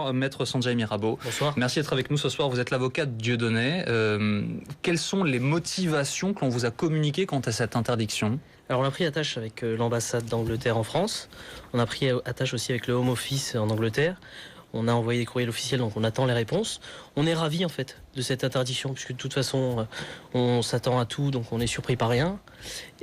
Bonsoir, maître Sanjay Mirabeau. Bonsoir. Merci d'être avec nous ce soir. Vous êtes l'avocat de Dieudonné. Quelles sont les motivations que l'on vous a communiquées quant à cette interdiction ? Alors on a pris attache avec l'ambassade d'Angleterre en France. On a pris attache aussi avec le Home Office en Angleterre. On a envoyé des courriels officiels, donc on attend les réponses. On est ravis en fait de cette interdiction, puisque de toute façon on s'attend à tout, donc on est surpris par rien.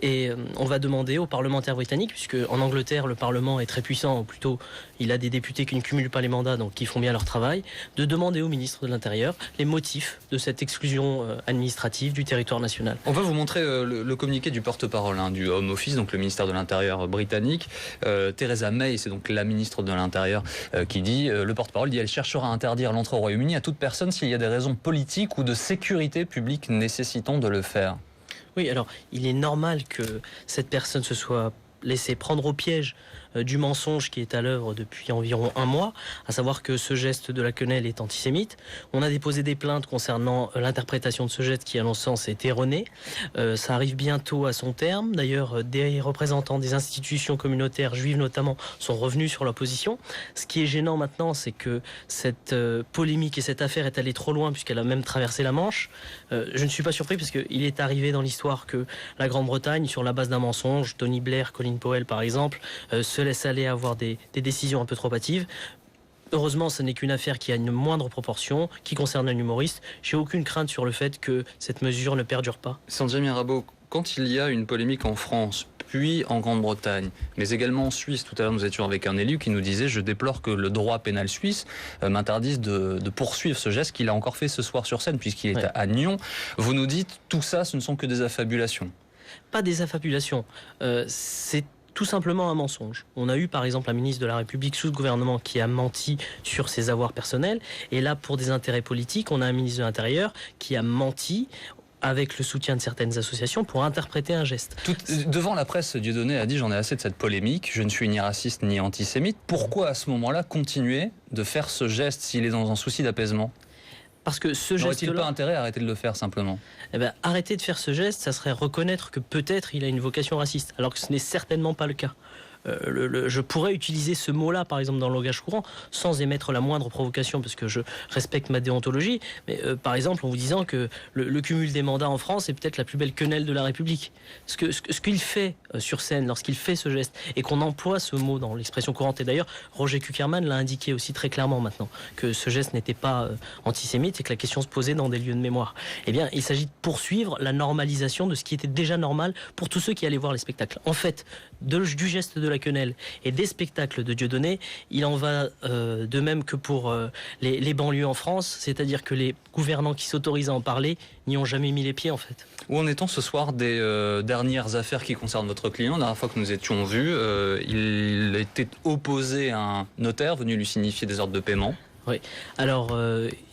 Et on va demander aux parlementaires britanniques, puisque en Angleterre le Parlement est très puissant, ou plutôt il a des députés qui ne cumulent pas les mandats, donc qui font bien leur travail, de demander au ministre de l'Intérieur les motifs de cette exclusion administrative du territoire national. On va vous montrer le communiqué du porte-parole du Home Office, donc le ministère de l'Intérieur britannique. Theresa May, c'est donc la ministre de l'Intérieur qui dit, le porte-parole dit, elle cherchera à interdire l'entrée au Royaume-Uni à toute personne s'il y a des raisons politiques ou de sécurité publique nécessitant de le faire. Oui, alors il est normal que cette personne se soit laissée prendre au piège du mensonge qui est à l'œuvre depuis environ un mois, à savoir que ce geste de la quenelle est antisémite. On a déposé des plaintes concernant l'interprétation de ce geste qui, à mon sens, est erronée. Ça arrive bientôt à son terme. D'ailleurs, des représentants des institutions communautaires juives notamment sont revenus sur leur position. Ce qui est gênant maintenant, c'est que cette polémique et cette affaire est allée trop loin puisqu'elle a même traversé la Manche. Je ne suis pas surpris parce qu'il est arrivé dans l'histoire que la Grande-Bretagne, sur la base d'un mensonge, Tony Blair, Colin Powell par exemple, se laisse aller avoir des décisions un peu trop hâtives. Heureusement, ce n'est qu'une affaire qui a une moindre proportion, qui concerne un humoriste. J'ai aucune crainte sur le fait que cette mesure ne perdure pas. Sanjay Mirabeau, quand il y a une polémique en France, puis en Grande-Bretagne, mais également en Suisse. Tout à l'heure, nous étions avec un élu qui nous disait « Je déplore que le droit pénal suisse m'interdise de poursuivre ce geste qu'il a encore fait ce soir sur scène, puisqu'il est à Nyon. » Vous nous dites « Tout ça, ce ne sont que des affabulations. » Pas des affabulations. C'est tout simplement un mensonge. On a eu par exemple un ministre de la République sous ce gouvernement qui a menti sur ses avoirs personnels. Et là, pour des intérêts politiques, on a un ministre de l'Intérieur qui a menti avec le soutien de certaines associations pour interpréter un geste. Devant la presse, Dieudonné a dit « J'en ai assez de cette polémique, je ne suis ni raciste ni antisémite ». Pourquoi à ce moment-là continuer de faire ce geste s'il est dans un souci d'apaisement ? Parce que ce geste-là... N'aurait-il pas intérêt à arrêter de le faire simplement ? Arrêter de faire ce geste, ça serait reconnaître que peut-être il a une vocation raciste, alors que ce n'est certainement pas le cas. Je pourrais utiliser ce mot-là, par exemple, dans le langage courant, sans émettre la moindre provocation, parce que je respecte ma déontologie, mais par exemple en vous disant que le cumul des mandats en France est peut-être la plus belle quenelle de la République. Ce qu'il fait sur scène, lorsqu'il fait ce geste, et qu'on emploie ce mot dans l'expression courante, et d'ailleurs Roger Kuckerman l'a indiqué aussi très clairement maintenant, que ce geste n'était pas antisémite et que la question se posait dans des lieux de mémoire. Eh bien, il s'agit de poursuivre la normalisation de ce qui était déjà normal pour tous ceux qui allaient voir les spectacles. En fait, du geste de la quenelle et des spectacles de Dieudonné, il en va de même que pour les banlieues en France, c'est-à-dire que les gouvernants qui s'autorisent à en parler n'y ont jamais mis les pieds en fait. Où en est-on ce soir des dernières affaires qui concernent votre client ? La dernière fois que nous étions vus, il était opposé à un notaire venu lui signifier des ordres de paiement. Oui. Alors,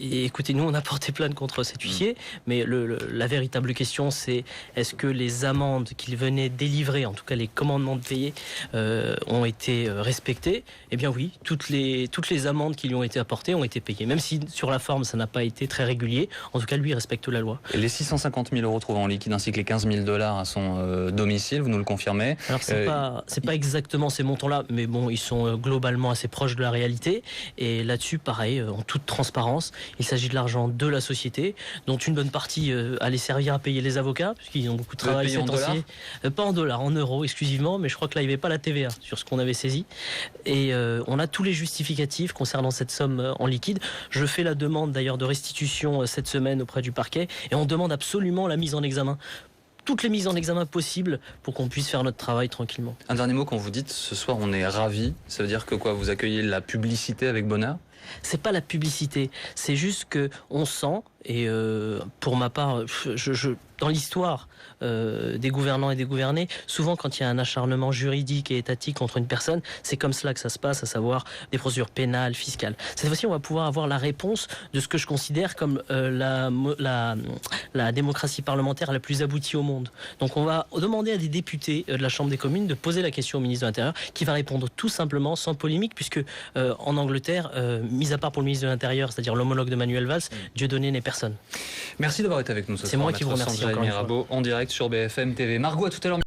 écoutez, nous on a porté plainte contre cet huissier, mais la véritable question c'est est-ce que les amendes qu'il venait délivrer, en tout cas les commandements de payer, ont été respectées ? Eh bien oui, toutes les amendes qui lui ont été apportées ont été payées, même si sur la forme ça n'a pas été très régulier. En tout cas, lui il respecte la loi. Et les 650 000 euros trouvés en liquide ainsi que les 15 000 $ à son domicile, vous nous le confirmez ? Alors c'est pas exactement ces montants-là, mais bon, ils sont globalement assez proches de la réalité. Et là-dessus, pareil, en toute transparence, il s'agit de l'argent de la société, dont une bonne partie allait servir à payer les avocats, puisqu'ils ont beaucoup de travail ces temps-ci. Pas en dollars, en euros exclusivement, mais je crois que là il n'y avait pas la TVA sur ce qu'on avait saisi. Et on a tous les justificatifs concernant cette somme en liquide. Je fais la demande d'ailleurs de restitution cette semaine auprès du parquet, et on demande absolument la mise en examen. Toutes les mises en examen possibles pour qu'on puisse faire notre travail tranquillement. Un dernier mot, quand vous dites ce soir on est ravis, ça veut dire que quoi, vous accueillez la publicité avec bonheur ? C'est pas la publicité, c'est juste que on sent, et pour ma part, dans l'histoire des gouvernants et des gouvernés, souvent quand il y a un acharnement juridique et étatique contre une personne, c'est comme cela que ça se passe, à savoir des procédures pénales, fiscales. Cette fois-ci, on va pouvoir avoir la réponse de ce que je considère comme la démocratie parlementaire la plus aboutie au monde. Donc on va demander à des députés de la Chambre des communes de poser la question au ministre de l'Intérieur, qui va répondre tout simplement, sans polémique, puisque en Angleterre, mis à part pour le ministre de l'Intérieur, c'est-à-dire l'homologue de Manuel Valls, Dieudonné n'est personne. Merci d'avoir été avec nous ce soir. C'est moi qui vous remercie. Sanjay Mirabeau en direct sur BFM TV. Margot, à tout à l'heure.